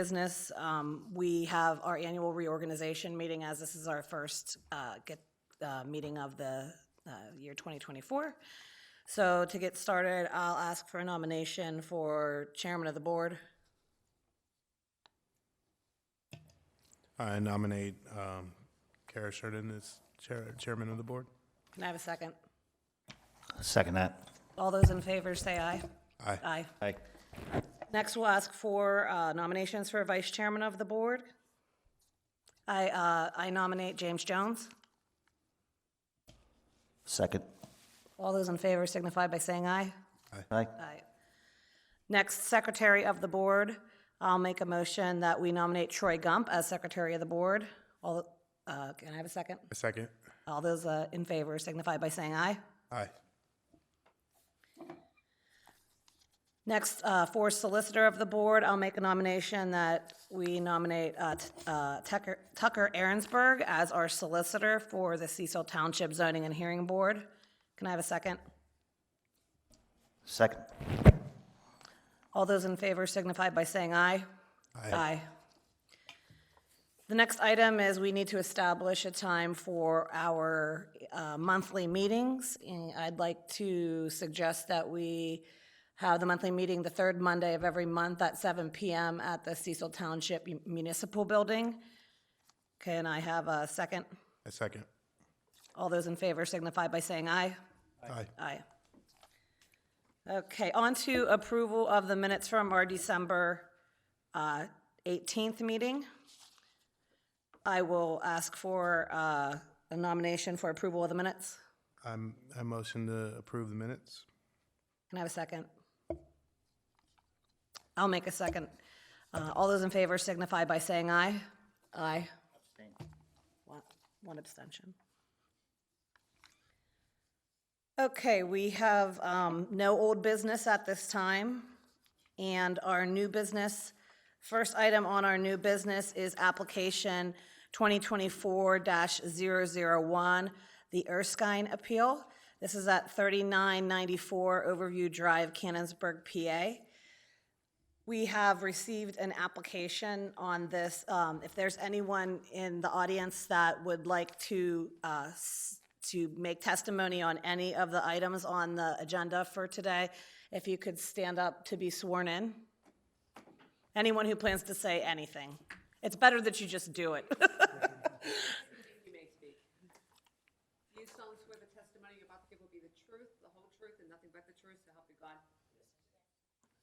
business, we have our annual reorganization meeting, as this is our first meeting of the year 2024. So to get started, I'll ask for a nomination for chairman of the board. I nominate Kara Sheridan as chairman of the board. Can I have a second? Second that. All those in favor say aye. Aye. Aye. Aye. Next, we'll ask for nominations for vice chairman of the board. I nominate James Jones. Second. All those in favor signify by saying aye. Aye. Aye. Next, secretary of the board. I'll make a motion that we nominate Troy Gump as secretary of the board. Can I have a second? A second. All those in favor signify by saying aye. Aye. Next, for solicitor of the board, I'll make a nomination that we nominate Tucker Aaronsberg as our solicitor for the Cecil Township Zoning and Hearing Board. Can I have a second? Second. All those in favor signify by saying aye. Aye. Aye. The next item is we need to establish a time for our monthly meetings. And I'd like to suggest that we have the monthly meeting the third Monday of every month at 7 p.m. at the Cecil Township Municipal Building. Can I have a second? A second. All those in favor signify by saying aye. Aye. Aye. Okay, on to approval of the minutes from our December 18th meeting. I will ask for a nomination for approval of the minutes. I motion to approve the minutes. Can I have a second? I'll make a second. All those in favor signify by saying aye. Aye. One abstention. Okay, we have no old business at this time, and our new business, first item on our new business is application 2024-001, the Erskine Appeal. This is at 3994 Overview Drive, Canonsburg, PA. We have received an application on this. If there's anyone in the audience that would like to make testimony on any of the items on the agenda for today, if you could stand up to be sworn in. Anyone who plans to say anything. It's better that you just do it. You may speak. Do you solemnly swear the testimony you're about to give will be the truth, the whole truth, and nothing but the truth, so help you God?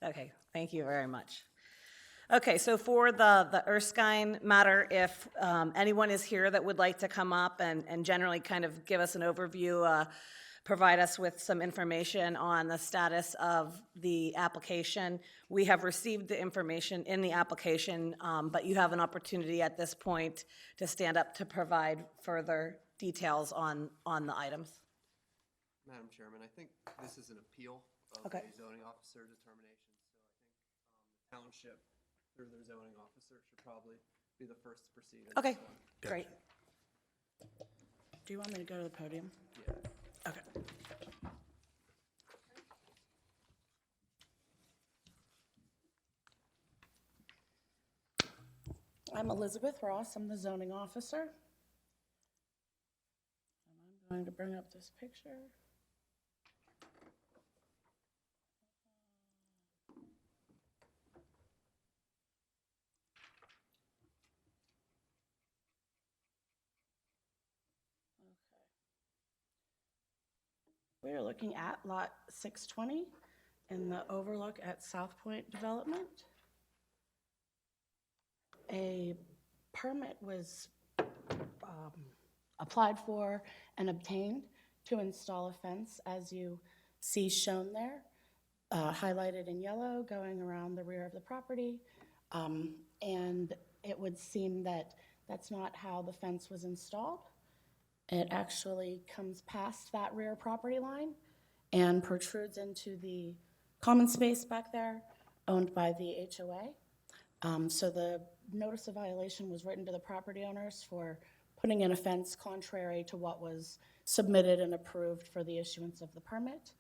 Okay, thank you very much. Okay, so for the Erskine matter, if anyone is here that would like to come up and generally kind of give us an overview, provide us with some information on the status of the application. We have received the information in the application, but you have an opportunity at this point to stand up to provide further details on the items. Madam Chairman, I think this is an appeal of Okay. a zoning officer determination, so I think the township, through their zoning officer, should probably be the first to proceed. in Okay, this one. great. Do you want me to go to the podium? Yeah. Okay. I'm Elizabeth Ross. I'm the zoning officer. And I'm going to bring up this picture. We're looking at lot 620 in the overlook at South Point Development. A permit was applied for and obtained to install a fence, as you see shown there, highlighted in yellow, going around the rear of the property. And it would seem that that's not how the fence was installed. It actually comes past that rear property line and protrudes into the common space back there owned by the HOA. So the notice of violation was written to the property owners for putting in a fence contrary to what was submitted and approved for the issuance of the permit.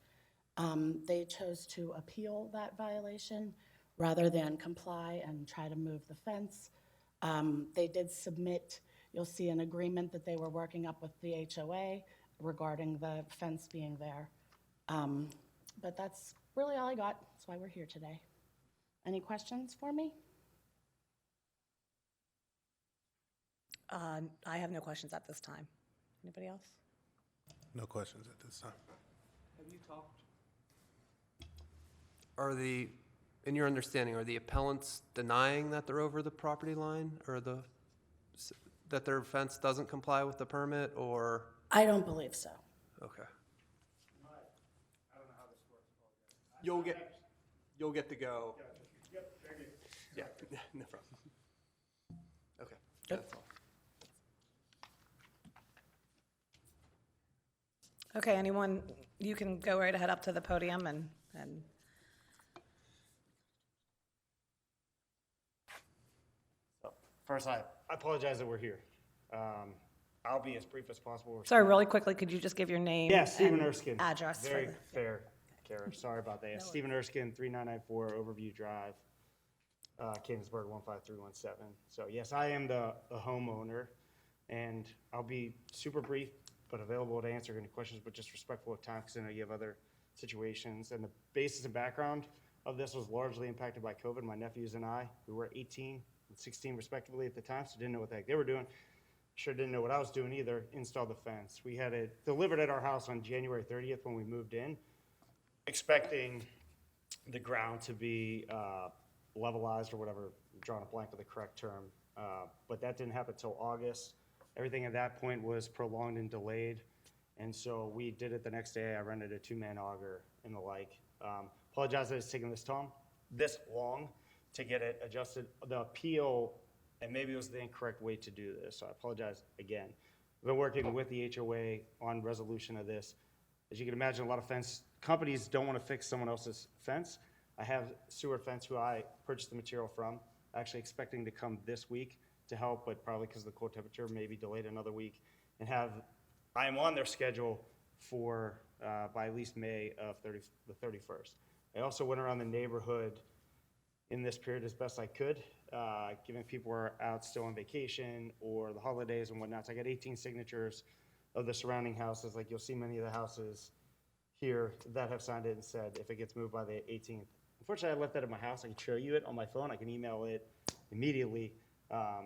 They chose to appeal that violation rather than comply and try to move the fence. They did submit, you'll see an agreement that they were working up with the HOA regarding the fence being there. But that's really all I got. That's why we're here today. Any questions for me? I have no questions at this time. Anybody else? No questions at this time. Have you talked? In your understanding, are the appellants denying that they're over the property line, or that their fence doesn't comply with the permit, or? I don't believe so. Okay. You'll get to go. Yeah, no problem. Okay, that's all. Okay, anyone, you can go right ahead up to the podium and First, I apologize that we're here. I'll be as brief as possible. sorry, really quickly, could you just give your name? Yeah, Stephen and Erskine. Address. for Very the- fair, Kara. Sorry about that. Stephen Erskine, 3994 Overview Drive, Catonsburg 15317. So yes, I am the homeowner, and I'll be super brief, but available to answer any questions, but just respectful of time, because I know you have other situations. And the basis and background of this was largely impacted by COVID. My nephews and I, we were 18 and 16 respectively at the time, so didn't know what the heck they were doing. Sure didn't know what I was doing either. Installed the fence. We had it delivered at our house on January 30th when we moved in, expecting the ground to be levelized or whatever, drawing a blank of the correct term. But that didn't happen until August. Everything at that point was prolonged and delayed. And so we did it the next day. I rented a 2-man auger and the like. Apologize that it's taking this long to get it adjusted. The appeal, and maybe it was the incorrect way to do this, so I apologize again. We've been working with the HOA on resolution of this. As you can imagine, a lot of fence companies don't want to fix someone else's fence. I have Sewer Fence, who I purchased the material from, actually expecting to come this week to help, but probably because of the cold temperature, maybe delayed another week. And I am on their schedule for by at least May of the 31st. I also went around the neighborhood in this period as best I could, given people were out still on vacation or the holidays and whatnot. So I got 18 signatures of the surrounding houses. Like you'll see many of the houses here that have signed it and said if it gets moved by the 18th. Unfortunately, I left that at my house. I can show you it on my phone. I can email it immediately. Yeah,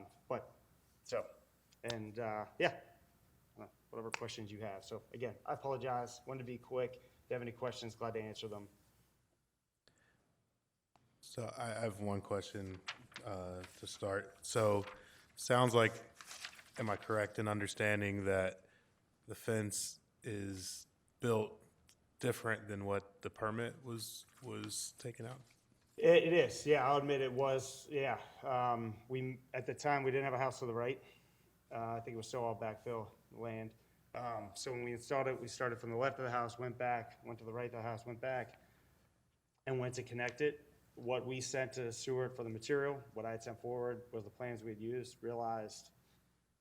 whatever questions you have. So again, I apologize. Wanted to be quick. If you have any questions, glad to answer them. So I have one question to start. So sounds like, am I correct in understanding that the fence is built different than what the permit was taken out? It is, yeah, I'll admit it was, yeah. At the time, we didn't have a house to the right. I think it was still all backfill land. So when we installed it, we started from the left of the house, went back, went to the right of the house, went back, and went to connect it. What we sent to Seward for the material, what I had sent forward was the plans we had used, realized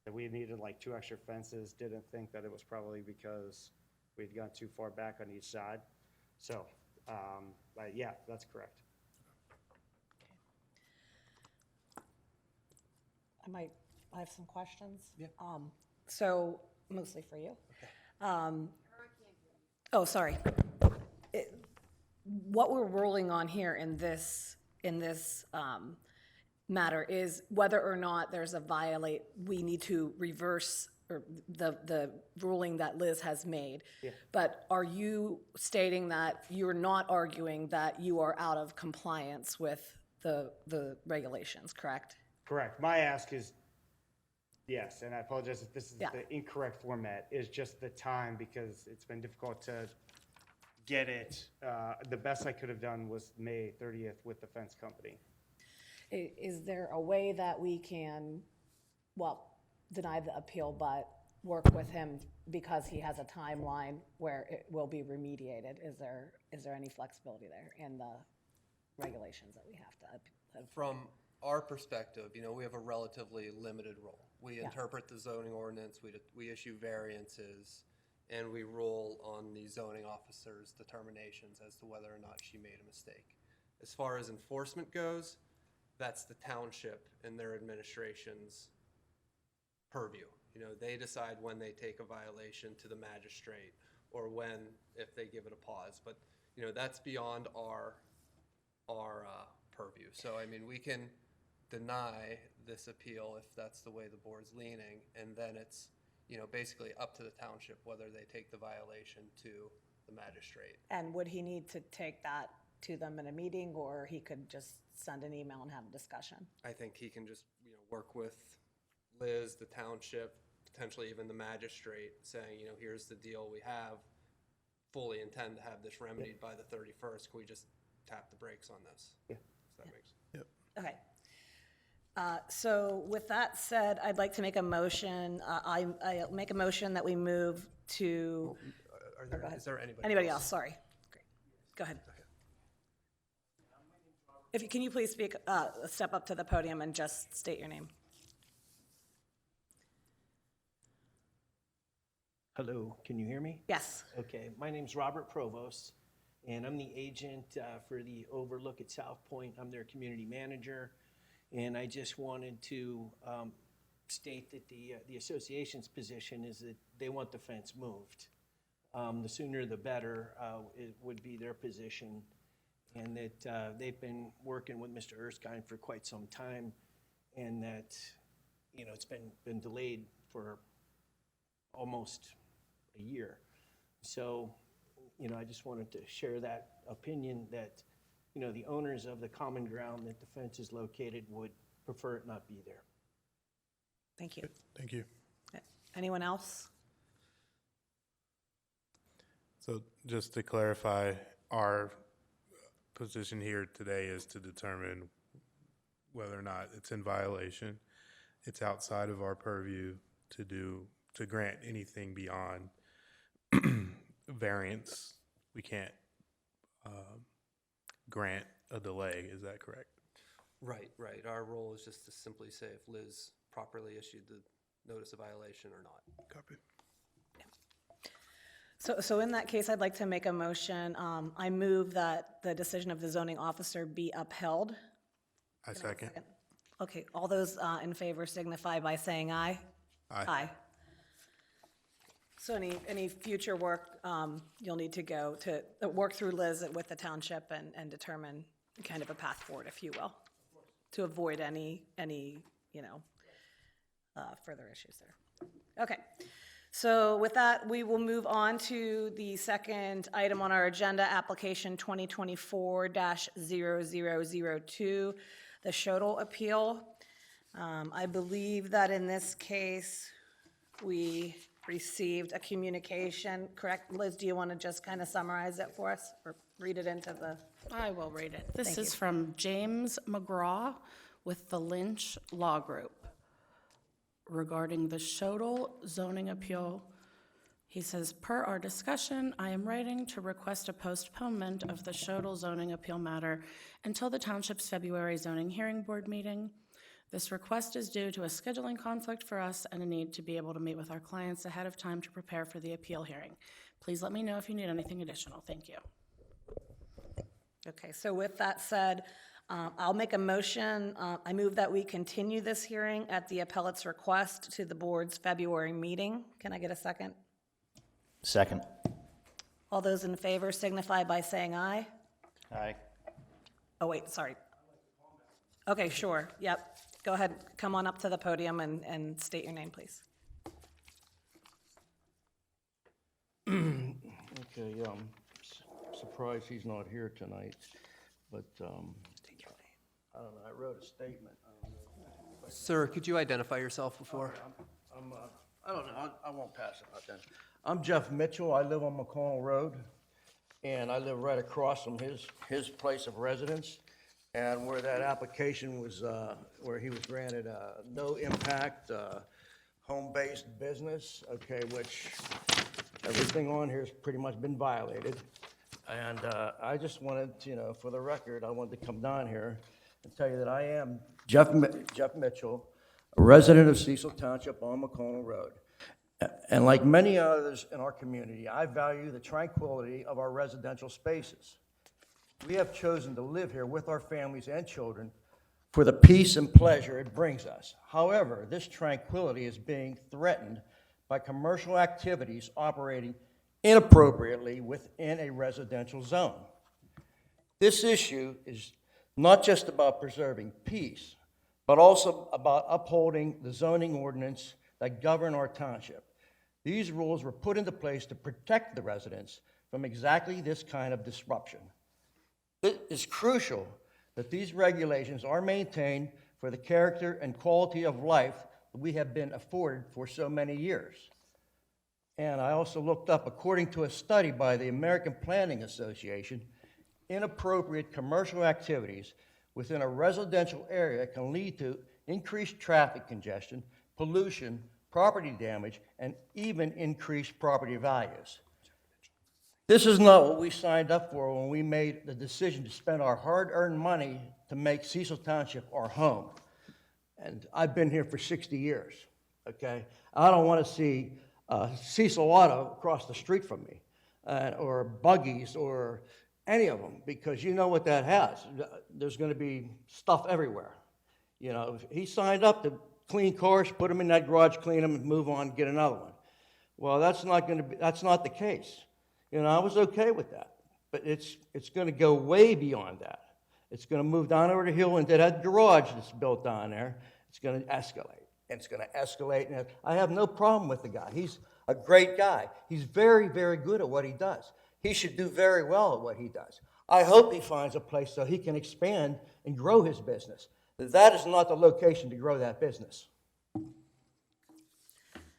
that we needed like 2 extra fences, didn't think that it was probably because we'd gone too far back on each side. So, but yeah, that's correct. I have some questions. Yeah. So, mostly for you. Oh, sorry. What we're ruling on here in this matter is whether or not there's we need to reverse or the ruling that Liz has made. Yeah. But are you stating that you're not arguing that you are out of compliance with the regulations, correct? Correct. My ask is yes, and I apologize if this is Yeah. the incorrect format, is just the time because it's been difficult to get it. The best I could have done was May 30th with the fence company. Is there a way that we can, deny the appeal, but work with him because he has a timeline where it will be remediated? Is there any flexibility there in the regulations that we have to? From our perspective, we have a relatively limited role. We interpret the zoning ordinance, we issue variances, and we rule on the zoning officer's determinations as to whether or not she made a mistake. As far as enforcement goes, that's the township and their administration's purview. You know, they decide when they take a violation to the magistrate or when, if they give it a pause. But, you know, that's beyond our purview. So, I mean, we can deny this appeal if that's the way the board's leaning, and then it's, you know, basically up to the township whether they take the violation to the magistrate. And would he need to take that to them in a meeting, or he could just send an email and have a discussion? I think he can just, you know, work with Liz, the township, potentially even the magistrate, saying, you know, here's the deal we have, fully intend to have this remedied by the 31st. Can we just tap the brakes on this? Yeah. Does that make sense? Yep. Okay. So with that said, I'd like to make a motion. I'll make a motion that we move to, Is there anybody? anybody else? Sorry. Great. Go ahead. Can you please step up to the podium and just state your name? Hello, can you hear me? Yes. Okay, my name's Robert Provost, and I'm the agent for the Overlook at South Point. I'm their community manager, and I just wanted to state that the association's position is that they want the fence moved. The sooner the better, it would be their position, and that they've been working with Mr. Erskine for quite some time, and that, you know, it's been delayed for almost a year. So, you know, I just wanted to share that opinion that, you know, the owners of the common ground that the fence is located would prefer it not be there. Thank you. Thank you. Anyone else? So just to clarify, our position here today is to determine whether or not it's in violation. It's outside of our purview to grant anything beyond variance. We can't grant a delay, is that correct? Right. Our role is just to simply say if Liz properly issued the notice of violation or not. Copy. So in that case, I'd like to make a motion. I move that the decision of the zoning officer be upheld. I second. Okay, all those in favor signify by saying aye. Aye. So any future work, you'll need to go to work through Liz with the township and determine kind of a path forward, if you will, to avoid any further issues there. Okay. So with that, we will move on to the second item on our agenda, application 2024-0002, the Shodel appeal. I believe that in this case, we received a communication, correct? Liz, do you want to just kind of summarize it for us or read it into the? I will read it. This Thank is you. from James McGraw with the Lynch Law Group regarding the Shodel zoning appeal. He says, per our discussion, I am writing to request a postponement of the Shodel zoning appeal matter until the township's February zoning hearing board meeting. This request is due to a scheduling conflict for us and a need to be able to meet with our clients ahead of time to prepare for the appeal hearing. Please let me know if you need anything additional. Thank you. Okay, so with that said, I'll make a motion. I move that we continue this hearing at the appellate's request to the board's February meeting. Can I get a second? Second. All those in favor signify by saying aye. Aye. Oh, wait, sorry. Okay, sure, yep. Go ahead, come on up to the podium and state your name, please. Okay, surprised he's not here tonight, but, I don't know, I wrote a statement. I don't know. Sir, could you identify yourself before? I don't know, I won't pass it out then. I'm Jeff Mitchell, I live on McConnell Road, and I live right across from his place of residence. And where that application was, where he was granted a no impact, home-based business, okay, which everything on here has pretty much been violated. And I just wanted, for the record, I wanted to come down here and tell you that I am Jeff Mitchell, a resident of Cecil Township on McConnell Road. And like many others in our community, I value the tranquility of our residential spaces. We have chosen to live here with our families and children for the peace and pleasure it brings us. However, this tranquility is being threatened by commercial activities operating inappropriately within a residential zone. This issue is not just about preserving peace, but also about upholding the zoning ordinance that govern our township. These rules were put into place to protect the residents from exactly this kind of disruption. It is crucial that these regulations are maintained for the character and quality of life that we have been afforded for so many years. And I also looked up, according to a study by the American Planning Association, inappropriate commercial activities within a residential area can lead to increased traffic congestion, pollution, property damage, and even increased property values. This is not what we signed up for when we made the decision to spend our hard-earned money to make Cecil Township our home. And I've been here for 60 years, okay? I don't want to see Cecil Auto across the street from me, or Buggies, or any of them, because you know what that has. There's going to be stuff everywhere. You know, he signed up to clean cars, put them in that garage, clean them, and move on, get another one. Well, that's not the case. You know, I was okay with that, but it's going to go way beyond that. It's going to move down over the hill into that garage that's built down there. It's going to escalate, and it's going to escalate. And I have no problem with the guy. He's a great guy. He's very, very good at what he does. He should do very well at what he does. I hope he finds a place so he can expand and grow his business. That is not the location to grow that business. All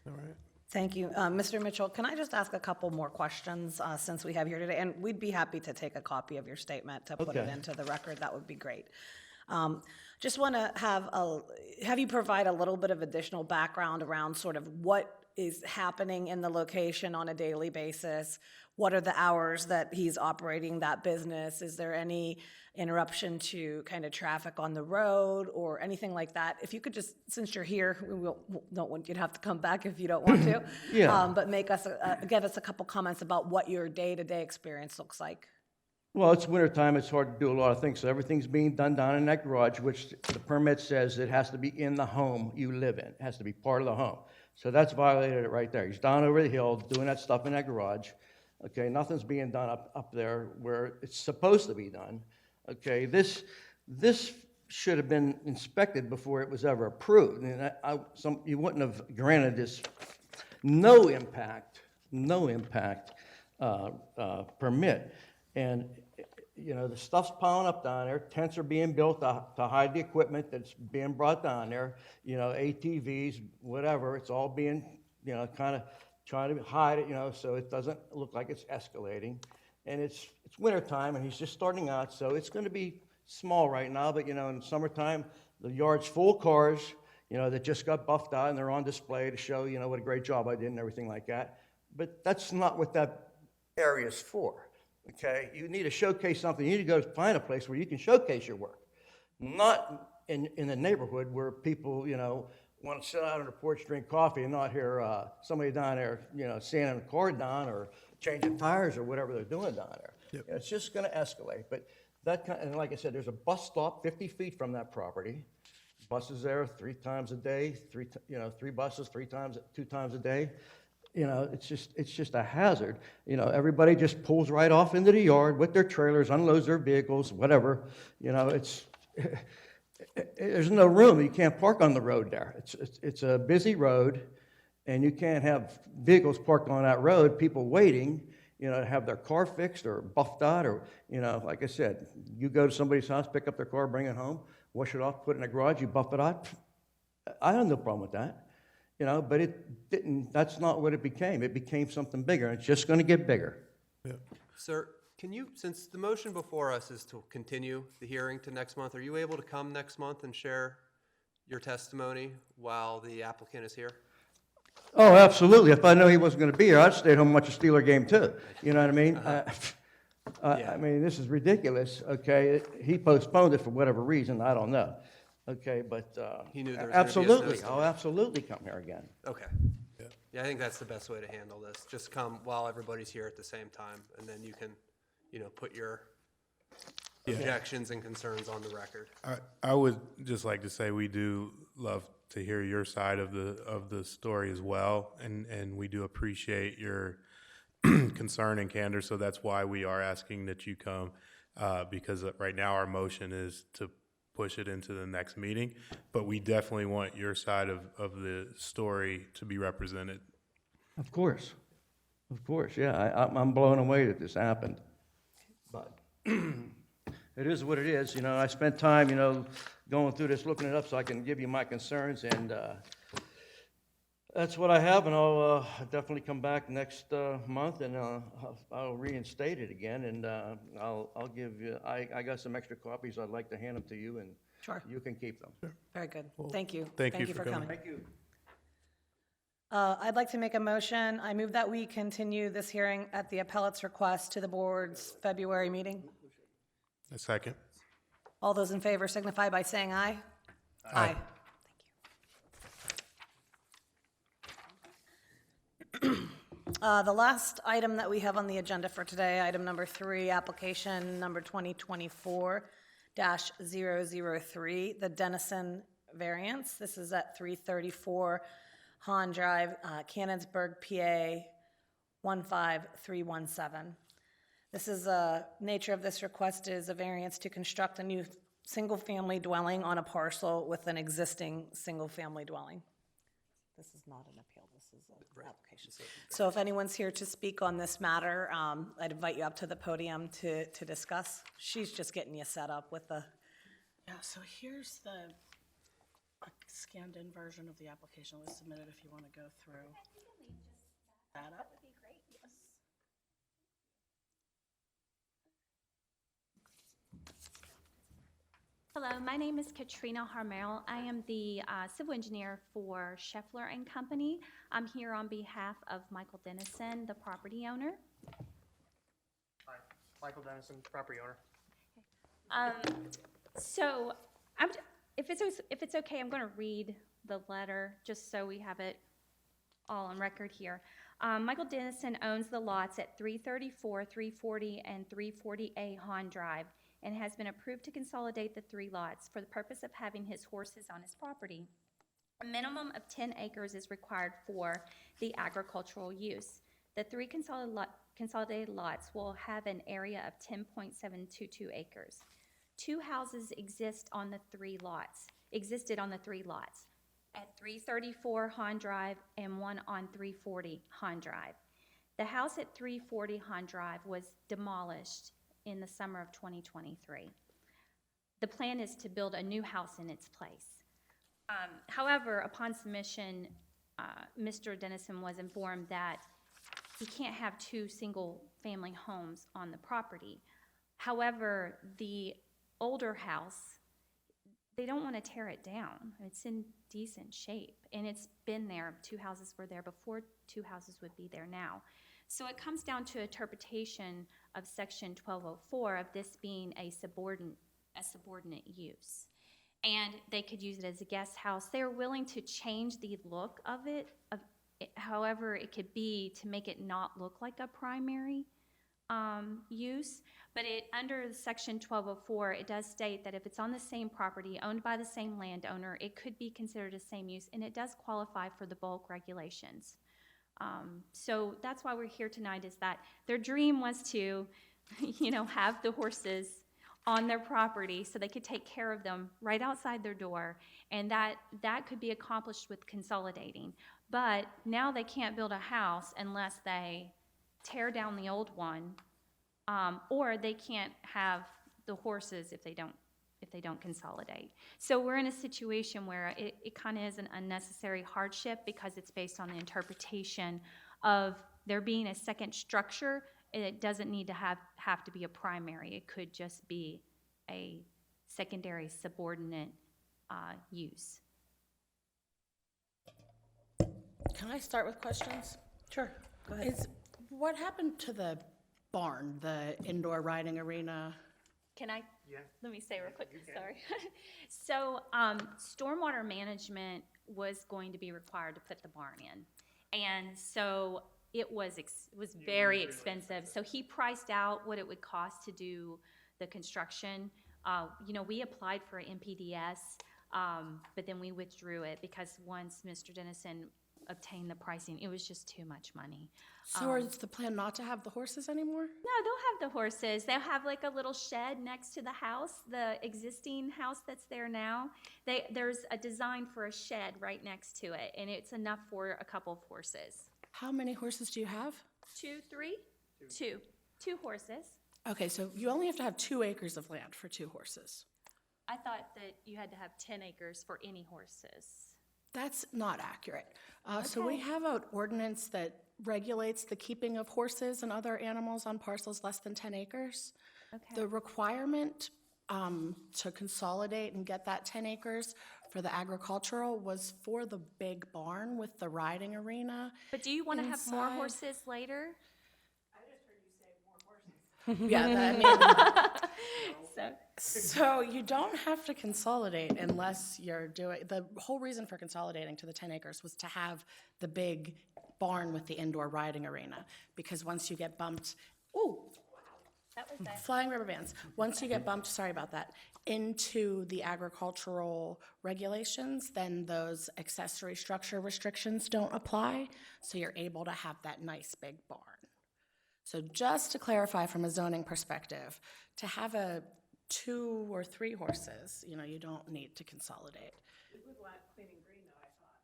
right. Thank you. Mr. Mitchell, can I just ask a couple more questions since we have here today? And we'd be happy to take a copy of your statement to put it Okay. into the record. That would be great. Just want to have you provide a little bit of additional background around sort of what is happening in the location on a daily basis. What are the hours that he's operating that business? Is there any interruption to kind of traffic on the road or anything like that? If you could just, since you're here, don't want you to have to come back if you don't want to. Yeah. But give us a couple comments about what your day-to-day experience looks like. Well, it's wintertime, it's hard to do a lot of things, so everything's being done down in that garage, which the permit says it has to be in the home you live in. It has to be part of the home. So that's violated it right there. He's down over the hill doing that stuff in that garage. Okay, nothing's being done up there where it's supposed to be done. Okay, this should have been inspected before it was ever approved. And you wouldn't have granted this no impact permit. And, you know, the stuff's piling up down there. Tents are being built to hide the equipment that's being brought down there. You know, ATVs, whatever, it's all being, you know, kind of trying to hide it, you know, so it doesn't look like it's escalating. And it's wintertime, and he's just starting out, so it's going to be small right now. But, you know, in the summertime, the yard's full of cars, you know, that just got buffed out, and they're on display to show, you know, what a great job I did and everything like that. But that's not what that area's for. Okay, you need to showcase something. You need to go find a place where you can showcase your work, not in the neighborhood where people, you know, want to sit out on the porch, drink coffee, and not hear somebody down there, you know, sanding the car down or changing tires or whatever they're doing down there. Yep. It's just going to escalate. But that kind, and like I said, there's a bus stop 50 feet from that property. Buses there 3 times a day, three buses 2 times a day. You know, it's just a hazard. You know, everybody just pulls right off into the yard with their trailers, unloads their vehicles, whatever. You know, there's no room. You can't park on the road there. It's a busy road, and you can't have vehicles parked on that road, people waiting, you know, to have their car fixed or buffed out, or, you know, like I said, you go to somebody's house, pick up their car, bring it home, wash it off, put it in the garage, you buff it out. I have no problem with that. You know, but it didn't, that's not what it became. It became something bigger, and it's just going to get bigger. Yeah. Sir, can you, since the motion before us is to continue the hearing to next month, are you able to come next month and share your testimony while the applicant is here? Oh, absolutely. If I know he wasn't going to be here, I'd stay home and watch a Steeler game too. You know what I mean? I mean, this is ridiculous, okay? He postponed it for whatever reason, I don't know. Okay, but He knew there was gonna be a absolutely, snowstorm. I'll absolutely come here again. Okay. Yeah, I think that's the best way to handle this. Just come while everybody's here at the same time, and then you can, you know, put your objections and concerns on the record. I would just like to say we do love to hear your side of the story as well, and we do appreciate your concern and candor. So that's why we are asking that you come, because right now our motion is to push it into the next meeting, but we definitely want your side of the story to be represented. Of course, yeah, I'm blown away that this happened, but it is what it is, you know, I spent time, you know, going through this, looking it up so I can give you my concerns, and that's what I have, and I'll definitely come back next month, and I'll reinstate it again, and I'll give you, I got some extra copies, I'd like to hand them to you, and Sure. you can keep them. Very good. Thank you. Thank you for coming. Thank you. I'd like to make a motion. I move that we continue this hearing at the appellate's request to the board's February meeting. A second. All those in favor signify by saying aye. Aye. Thank you. The last item that we have on the agenda for today, item number 3, application number 2024-003, the Dennison variance. This is at 334 Hahn Drive, Cannonsburg, PA 15317. This is nature of this request is a variance to construct a new single-family dwelling on a parcel with an existing single-family dwelling. This is not an appeal, this is an application. So if anyone's here to speak on this matter, I'd invite you up to the podium to discuss. She's just getting you set up with the, Yeah, so here's the scanned-in version of the application that was submitted if you want to go through that up. Hello, my name is Katrina Harmel. I am the civil engineer for Scheffler and Company. I'm here on behalf of Michael Dennison, the property owner. Hi, Michael Dennison, property owner. So, if it's okay, I'm going to read the letter just so we have it all on record here. Michael Dennison owns the lots at 334, 340, and 340A Hahn Drive, and has been approved to consolidate the 3 lots for the purpose of having his horses on his property. A minimum of 10 acres is required for the agricultural use. The 3 consolidated lots will have an area of 10.722 acres. 2 houses existed on the 3 lots, at 334 Hahn Drive and 1 on 340 Hahn Drive. The house at 340 Hahn Drive was demolished in the summer of 2023. The plan is to build a new house in its place. However, upon submission, Mr. Dennison was informed that he can't have 2 single-family homes on the property. However, the older house, they don't want to tear it down. It's in decent shape, and it's been there. 2 houses were there before, 2 houses would be there now. So it comes down to interpretation of Section 1204 of this being a subordinate use. And they could use it as a guest house. They're willing to change the look of it, however it could be, to make it not look like a primary use. But under Section 1204, it does state that if it's on the same property, owned by the same landowner, it could be considered a same use, and it does qualify for the bulk regulations. So that's why we're here tonight, is that their dream was to, have the horses on their property so they could take care of them right outside their door, and that could be accomplished with consolidating. But now they can't build a house unless they tear down the old one, or they can't have the horses if they don't consolidate. So we're in a situation where it kind of is an unnecessary hardship, because it's based on the interpretation of there being a second structure. It doesn't need to have to be a primary. It could just be a secondary subordinate use. Can I start with questions? sure, go ahead. What happened to the barn, the indoor riding arena? Can I? Yeah. Let me say real quick, sorry. So, stormwater management was going to be required to put the barn in. And so it was very expensive. So he priced out what it would cost to do the construction. We applied for NPDS, but then we withdrew it because once Mr. Dennison obtained the pricing, it was just too much money. So is the plan not to have the horses anymore? No, they'll have the horses. They'll have like a little shed next to the house, the existing house that's there now. There's a design for a shed right next to it, and it's enough for a couple of horses. How many horses do you have? 2, 3? Two horses. Okay, so you only have to have 2 acres of land for 2 horses. I thought that you had to have 10 acres for any horses. That's not accurate. So we have an ordinance that regulates the keeping of horses and other animals on parcels less than 10 acres. Okay. The requirement to consolidate and get that 10 acres for the agricultural was for the big barn with the riding arena. But do you want to have more Inside. horses later? Yeah, I mean, So, so you don't have to consolidate unless you're doing, the whole reason for consolidating to the 10 acres was to have the big barn with the indoor riding arena. Because once you get bumped, that was that. flying rubber bands, once you get bumped, sorry about that, into the agricultural regulations, then those accessory structure restrictions don't apply. So you're able to have that nice big barn. So just to clarify from a zoning perspective, to have 2 or 3 horses, you don't need to consolidate. We would want cleaning green though, I thought.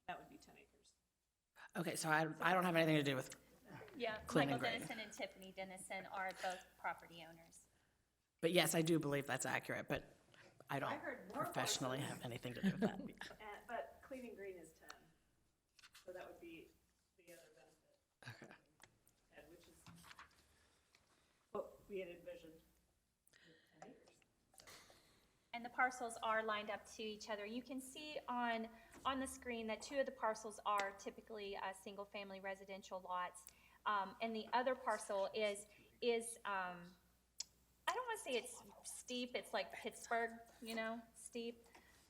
That would be 10 acres. Okay, so I don't have anything to do with, Yeah, Clean Michael and green. Dennison and Tiffany Dennison are both property owners. but yes, I do believe that's accurate, but I don't heard more professionally have anything to do with that. But cleaning green is 10. So that would be the other benefit. Okay. And which is what we had envisioned with 10 acres. And the parcels are lined up to each other. You can see on the screen that 2 of the parcels are typically single-family residential lots. And the other parcel is I don't want to say it's steep, it's like Pittsburgh, steep.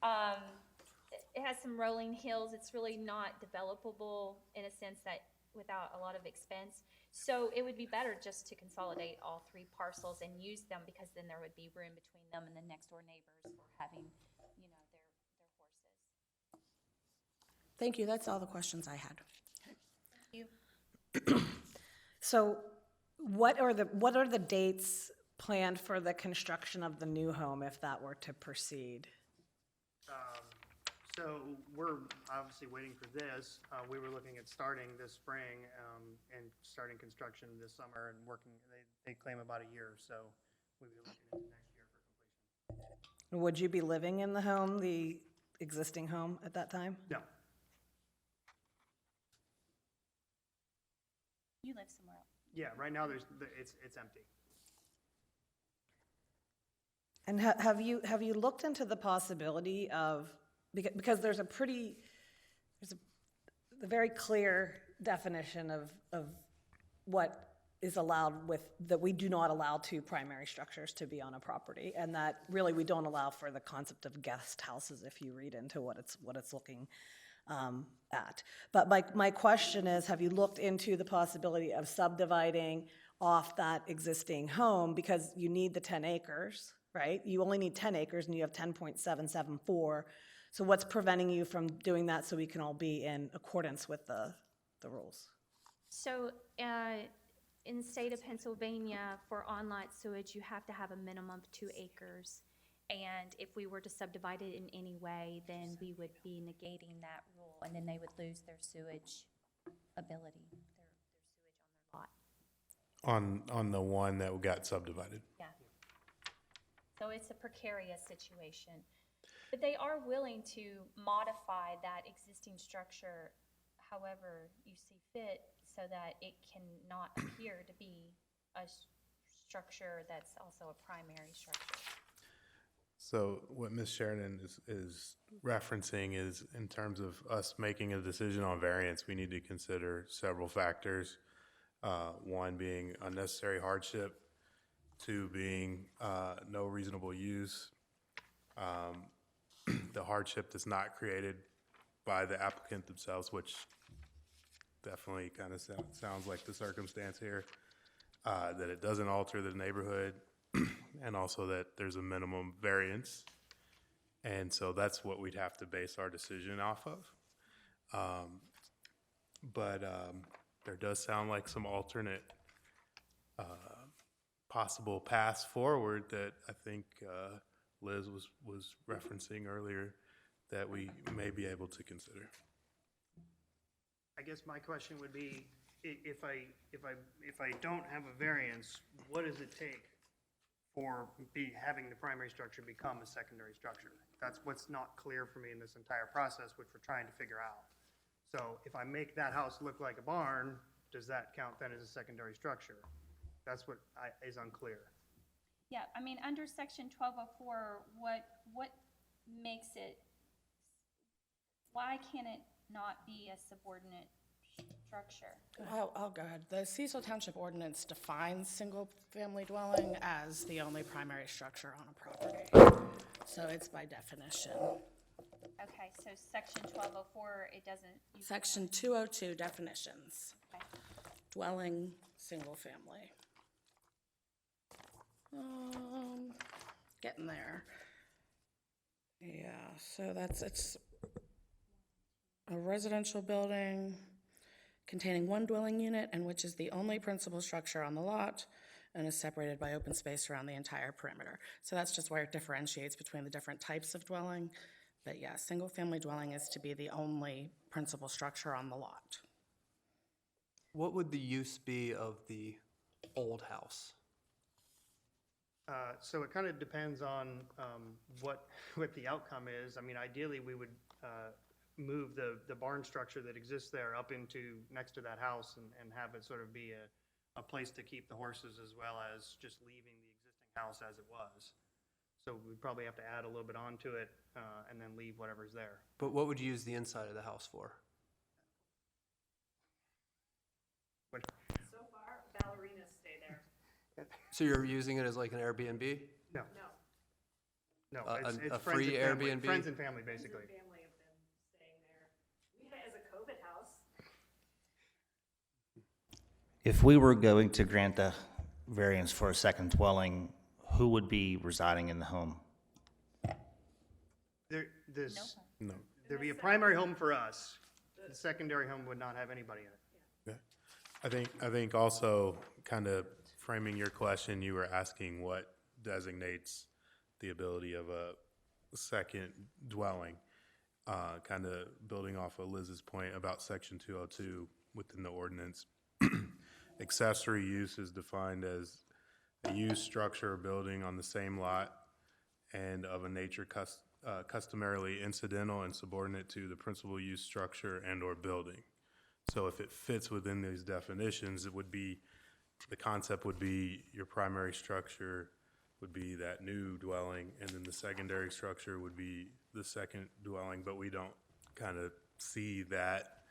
It has some rolling hills. It's really not developable in a sense that without a lot of expense. So it would be better just to consolidate all 3 parcels and use them because then there would be room between them and the next door neighbors for having, their horses. Thank you, that's all the questions I had. You. So what are the dates planned for the construction of the new home if that were to proceed? So we're obviously waiting for this. We were looking at starting this spring and starting construction this summer and working, they claim about a year, so we'll be looking into next year for completion. Would you be living in the home, the existing home at that time? No, You live somewhere else. yeah, right now it's empty. And have you looked into the possibility of, because there's a very clear definition of what is allowed that we do not allow 2 primary structures to be on a property, and that really we don't allow for the concept of guest houses if you read into what it's looking at. But my question is, have you looked into the possibility of subdividing off that existing home, because you need the 10 acres, right? You only need 10 acres and you have 10.774. So what's preventing you from doing that so we can all be in accordance with the rules? So in the state of Pennsylvania, for on-lot sewage, you have to have a minimum of 2 acres. And if we were to subdivide it in any way, then we would be negating that rule, and then they would lose their sewage ability, their sewage on their lot. On the one that got subdivided. Yeah. So it's a precarious situation. But they are willing to modify that existing structure however you see fit so that it cannot appear to be a structure that's also a primary structure. So what Ms. Sheridan is referencing is in terms of us making a decision on variance, we need to consider several factors. 1 being unnecessary hardship, 2 being no reasonable use. The hardship that's not created by the applicant themselves, which definitely kind of sounds like the circumstance here. That it doesn't alter the neighborhood, and also that there's a minimum variance. And so that's what we'd have to base our decision off of. But there does sound like some alternate possible paths forward that I think Liz was referencing earlier that we may be able to consider. I guess my question would be, if I don't have a variance, what does it take for having the primary structure become a secondary structure? That's what's not clear for me in this entire process, which we're trying to figure out. So if I make that house look like a barn, does that count then as a secondary structure? That's what is unclear. Yeah, I mean, under section 1204, what makes it, why can it not be a subordinate structure? I'll go ahead. The Cecil Township ordinance defines single-family dwelling as the only primary structure on a property. So it's by definition. Okay, so section 1204, it doesn't. Section 202 definitions. Okay. Dwelling, single-family. Getting there. Yeah, so it's a residential building containing one dwelling unit and which is the only principal structure on the lot and is separated by open space around the entire perimeter. So that's just where it differentiates between the different types of dwelling. But yeah, single-family dwelling is to be the only principal structure on the lot. What would the use be of the old house? So it kind of depends on what the outcome is. I mean, ideally, we would move the barn structure that exists there up into next to that house and have it sort of be a place to keep the horses as well as just leaving the existing house as it was. So we'd probably have to add a little bit onto it and then leave whatever's there. But what would you use the inside of the house for? So far, ballerinas stay there. So you're using it as like an Airbnb? No. No, A it's friends free and family. Airbnb? Friends and family, basically. Family have been staying there. We had it as a COVID house. If we were going to grant the variance for a second dwelling, who would be residing in the home? No. There'd be a primary home for us. The secondary home would not have anybody in it. Yeah. I think also kind of framing your question, you were asking what designates the ability of a second dwelling. Kind of building off of Liz's point about section 202 within the ordinance. Accessory use is defined as a use, structure, or building on the same lot and of a nature customarily incidental and subordinate to the principal use, structure, and/or building. So if it fits within these definitions, it would be, the concept would be your primary structure would be that new dwelling, and then the secondary structure would be the second dwelling, but we don't kind of see that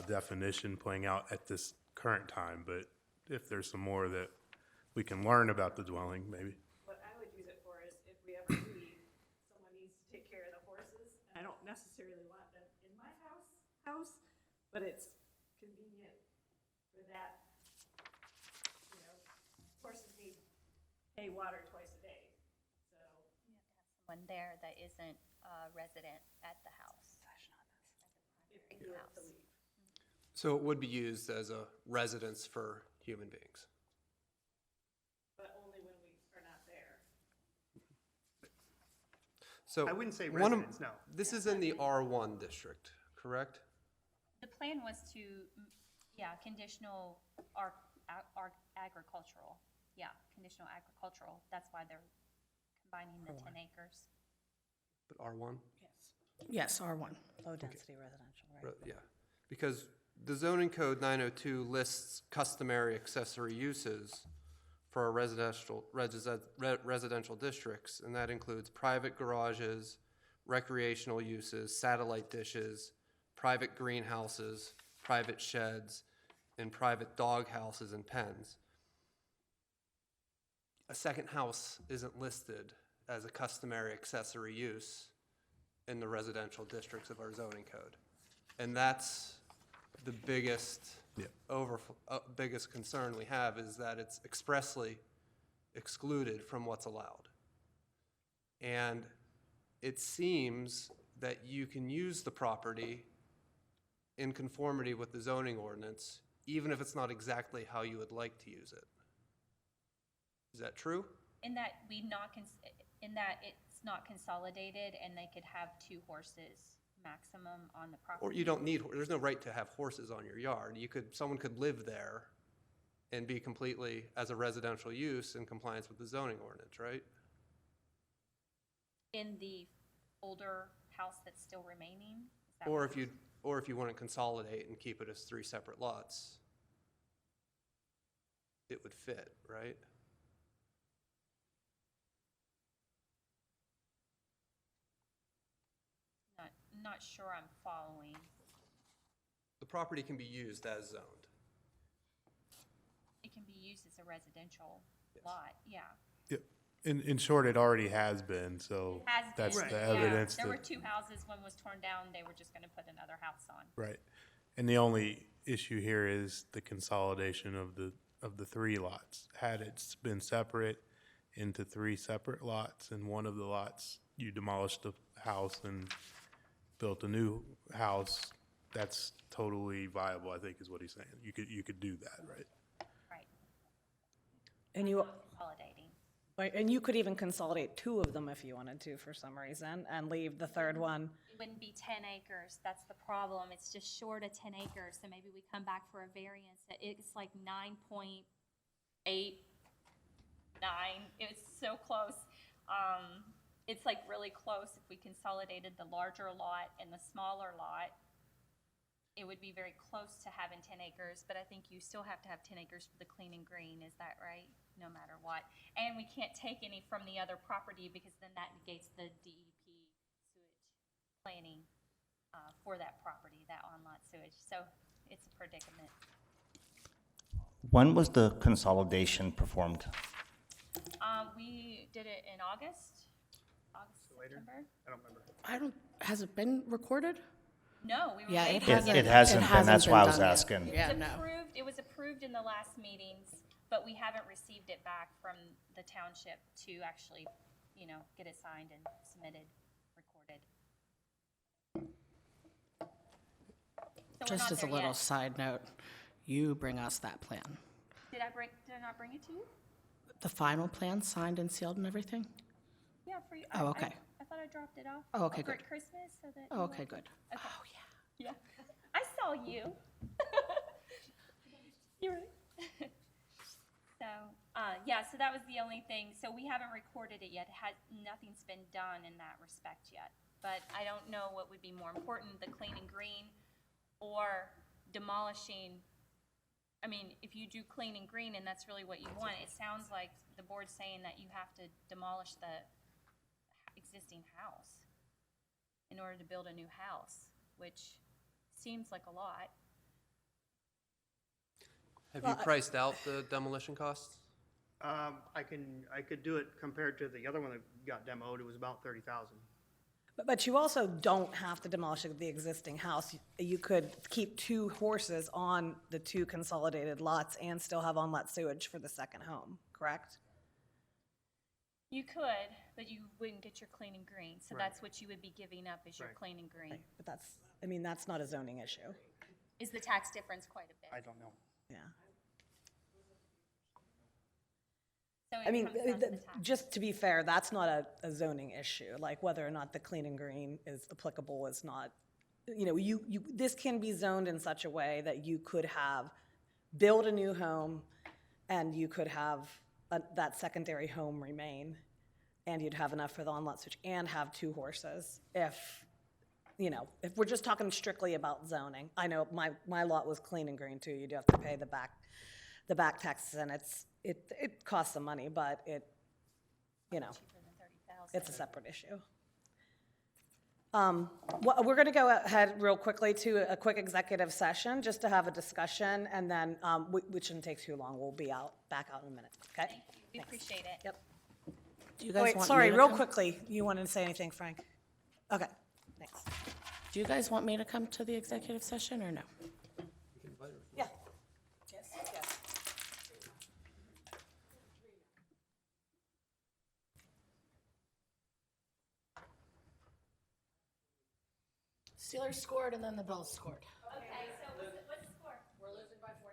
definition playing out at this current time. But if there's some more that we can learn about the dwelling, maybe. What I would use it for is if we ever leave, someone needs to take care of the horses. I don't necessarily want them in my house, but it's convenient for that. You know, horses need hay water twice a day, so. You have to have someone there that isn't a resident at the house. If you have to leave. So it would be used as a residence for human beings. But only when we are not there. So I wouldn't say one of- residence, no. This is in the R1 district, correct? The plan was to, conditional agricultural. Yeah, conditional agricultural. That's why they're combining the 10 acres. But R1? Yes, R1. Low-density residential, right? Yeah, because the zoning code 902 lists customary accessory uses for our residential districts, and that includes private garages, recreational uses, satellite dishes, private greenhouses, private sheds, and private dog houses and pens. A second house isn't listed as a customary accessory use in the residential districts of our zoning code. And that's the biggest biggest concern we have, is that it's expressly excluded from what's allowed. And it seems that you can use the property in conformity with the zoning ordinance, even if it's not exactly how you would like to use it. Is that true? In that in that it's not consolidated and they could have 2 horses maximum on the property. Or you don't need, there's no right to have horses on your yard. Someone could live there and be completely, as a residential use, in compliance with the zoning ordinance, right? In the older house that's still remaining? Is that Or what if you want to consolidate and keep it as 3 separate lots, it would fit, right? Not sure I'm following. The property can be used as zoned. It can be used as a residential lot, yeah. Yep. In short, it already has been, so Has that's been, the yeah. evidence. There were that- 2 houses, one was torn down, they were just gonna put another house on. Right. And the only issue here is the consolidation of the 3 lots. Had it been separate into 3 separate lots, and one of the lots, you demolished the house and built a new house, that's totally viable, I think is what he's saying. You could do that, right? Right, And you, consolidating. right, and you could even consolidate 2 of them if you wanted to for some reason, and leave the third one. It wouldn't be 10 acres, that's the problem, it's just short of 10 acres, so maybe we come back for a variance. It's like 9.89, it's so close. It's like really close. If we consolidated the larger lot and the smaller lot, it would be very close to having 10 acres, but I think you still have to have 10 acres for the clean and green, is that right? No matter what. And we can't take any from the other property because then that negates the DEP sewage planning for that property, that on-lot sewage. So it's a predicament. When was the consolidation performed? We did it in August, September? Has it been recorded? No, we were Yeah, waiting. it hasn't. It hasn't been, that's why I was done yet. asking. Yeah, no. It was approved in the last meetings, but we haven't received it back from the township to actually, get it signed and submitted, recorded. So we're Just not as a there little yet. side note, you bring us that plan. Did I not bring it to you? The final plan signed and sealed and everything? Yeah, for you. Oh, okay. I thought I dropped it off. Oh, okay, over good. at Christmas so that. Oh, okay, good. Okay. Oh, yeah. Yeah. I saw you. You're right. So, so that was the only thing. So we haven't recorded it yet. Nothing's been done in that respect yet. But I don't know what would be more important, the clean and green or demolishing. I mean, if you do clean and green and that's really what you want, it sounds like the board's saying that you have to demolish the existing house in order to build a new house, which seems like a lot. Have you priced out the demolition costs? I could do it compared to the other one that got demoed, it was about 30,000. But you also don't have to demolish the existing house. You could keep 2 horses on the 2 consolidated lots and still have on-lot sewage for the second home, correct? You could, but you wouldn't get your clean and green, so Right. that's what you would be giving up is your Right. clean and green. But that's not a zoning issue. Is the tax difference quite a bit? I don't know. Yeah. So it I mean, comes down to the tax. just to be fair, that's not a zoning issue. Like whether or not the clean and green is applicable is not, this can be zoned in such a way that you could build a new home and you could have that secondary home remain and you'd have enough for the on-lot switch and have 2 horses if we're just talking strictly about zoning. I know my lot was clean and green too. You do have to pay the back taxes and it costs some money, but Cheaper than 30,000. it's a separate issue. We're going to go ahead real quickly to a quick executive session just to have a discussion, and then, which shouldn't take too long. We'll be back out in a minute, okay? Thank you. We appreciate it. Yep. Do you Oh, guys wait, want sorry, me to real come? quickly. You wanted to say anything, Frank? Okay, thanks. Do you guys want me to come to the executive session or no? Yeah. Yes, yes. They're scored and then the bill's scored. Okay, so what's the score? We're losing by 14.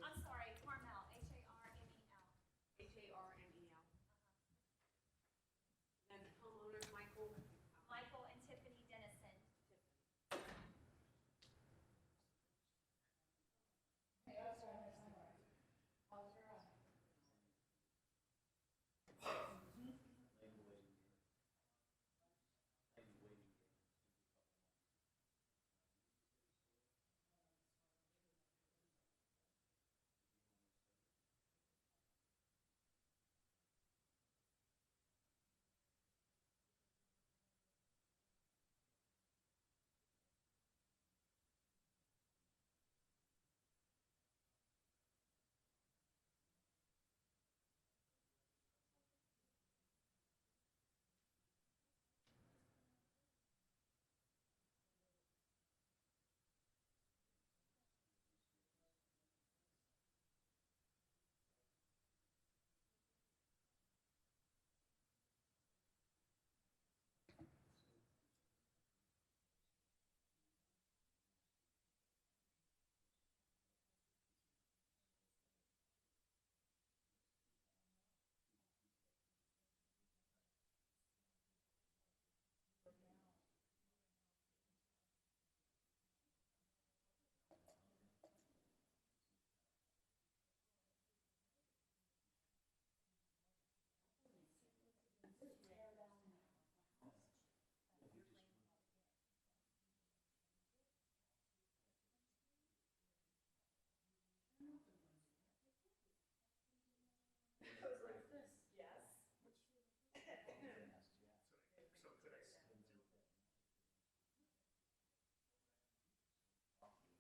I'm sorry, Carmel, Harmel. Harmel. And homeowners, Michael. Michael and Tiffany Dennison. And then you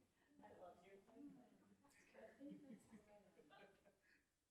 can bring the whole driveway, come in, and you just have an easement from across that property line, it's just an egress.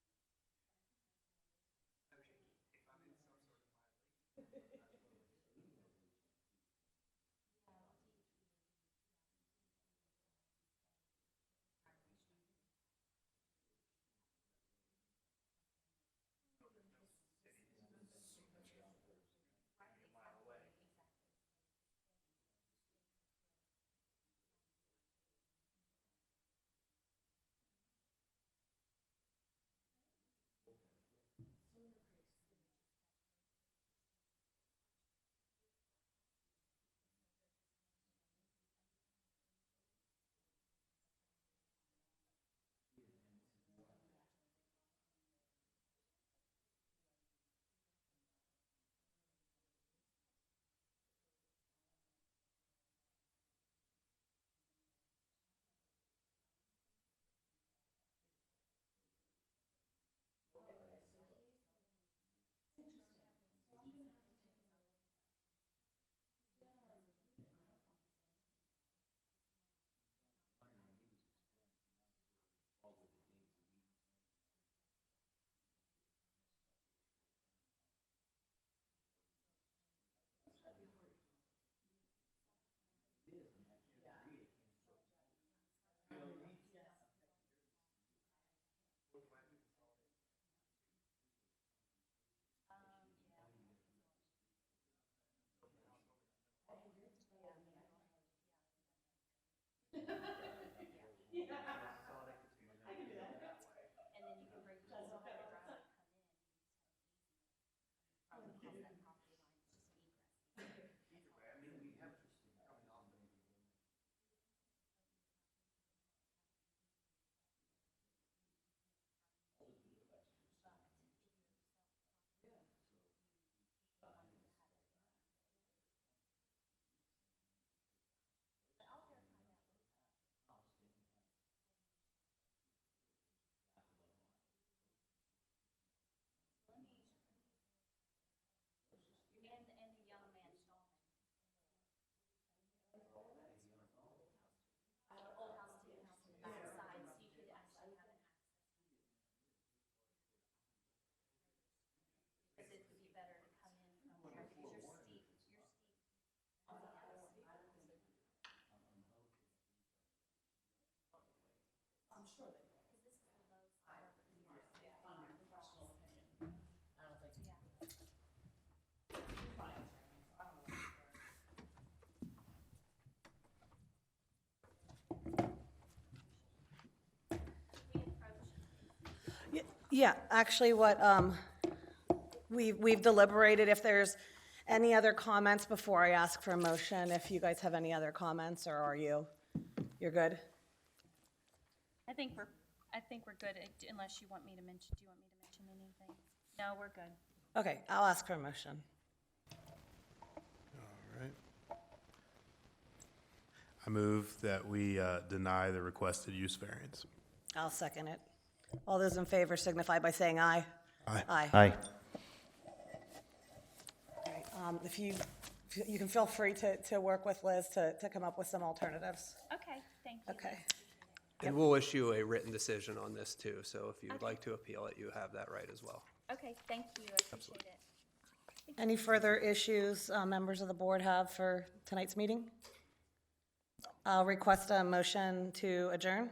And the young man Stallman. Old house to new house on the back side, so you could actually have an access. Because it would be better to come in from there, because you're steep on the other side. I'm sure they will. Because this is the low side. Professional opinion. I don't think. Yeah. Yeah, actually, we've deliberated. If there's any other comments before I ask for a motion, if you guys have any other comments, or you're good? I think we're good, unless you want me to mention, do you want me to mention anything? No, we're good. Okay, I'll ask for a motion. All right. I move that we deny the requested use variance. I'll second it. All those in favor signify by saying aye. Aye. Aye. Aye. All right, if you can feel free to work with Liz to come up with some alternatives. Okay, thank you. Okay. And we'll issue a written decision on this too, so if you would like to appeal it, you have that right as well. Okay, thank you, I appreciate it. Any further issues members of the board have for tonight's meeting? I'll request a motion to adjourn.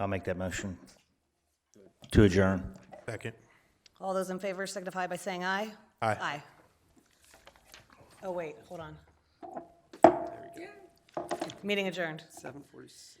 I'll make that motion to adjourn. Second. All those in favor signify by saying aye. Aye. Aye. Oh, wait, hold on. There we go. Meeting adjourned. 7:46.